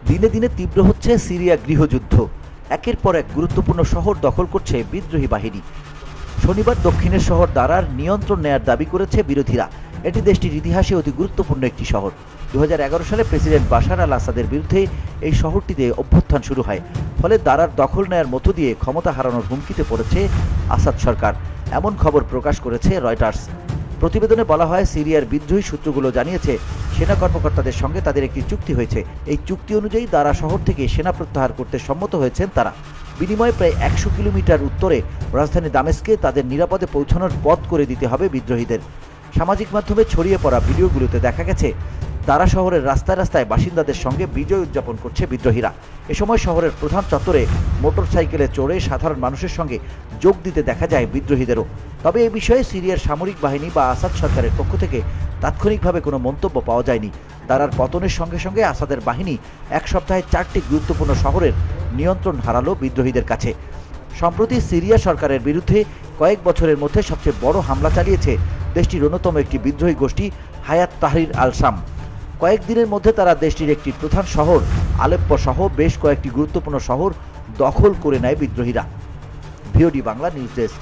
দিনে দিনে তীব্র হচ্ছে সিরিয়া গৃহযুদ্ধ। একের পর এক গুরুত্বপূর্ণ শহর দখল করছে বিদ্রোহী বাহিনী। শনিবার দক্ষিণের শহর দারার নিয়ন্ত্রণ নেয়ার দাবি করেছে বিরোধীরা। এটি দেশটির ইতিহাসে অতি গুরুত্বপূর্ণ একটি শহর। 2011 সালে প্রেসিডেন্ট বাশার আল আসাদের বিরুদ্ধে এই শহরটিতে অভ্যুত্থান শুরু হয়। ফলে দারার দখল নেয়ার মধ্য দিয়ে ক্ষমতা হারানোর হুমকিতে পড়েছে আসাদ সরকার, এমন খবর প্রকাশ করেছে রয়টার্স। প্রতিবেদনে বলা হয়, সিরিয়ার বিদ্রোহী সূত্রগুলো জানিয়েছে সেনা কর্মকর্তাদের সঙ্গে তাদের একটি চুক্তি হয়েছে। এই চুক্তি অনুযায়ী দারা শহর থেকে সেনা প্রত্যাহার করতে সম্মত হয়েছেন তারা। বিনিময়ে প্রায় 100 কিলোমিটার উত্তরে রাজধানী দামেস্কে তাদের নিরাপদে পৌঁছানোর পথ করে দিতে হবে বিদ্রোহীদের। সামাজিক মাধ্যমে ছড়িয়ে পড়া ভিডিওগুলোতে দেখা গেছে দারা শহরের রাস্তায় রাস্তায় বাসিন্দাদের সঙ্গে বিজয় উদযাপন করছে বিদ্রোহীরা। এ সময় শহরের প্রধান চত্বরে মোটরসাইকেলে চড়ে সাধারণ মানুষের সঙ্গে যোগ দিতে দেখা যায় বিদ্রোহীদেরও। তবে এ বিষয়ে সিরিয়ার সামরিক বাহিনী বা আসাদ সরকারের পক্ষ থেকে তাৎক্ষণিকভাবে কোনো মন্তব্য পাওয়া যায়নি। দারার পতনের সঙ্গে সঙ্গে আসাদের বাহিনী এক সপ্তাহে 4টি গুরুত্বপূর্ণ শহরের নিয়ন্ত্রণ হারালো বিদ্রোহীদের কাছে। সম্প্রতি সিরিয়া সরকারের বিরুদ্ধে কয়েক বছরের মধ্যে সবচেয়ে বড় হামলা চালিয়েছে দেশটির অন্যতম একটি বিদ্রোহী গোষ্ঠী হায়াত তাহরির আল শাম। কয়েকদিনের মধ্যে তারা দেশটির একটি প্রধান শহর আলেপ্পো সহ বেশ কয়েকটি গুরুত্বপূর্ণ শহর দখল করে নেয় বিদ্রোহীরা। VOD Bangla news desk.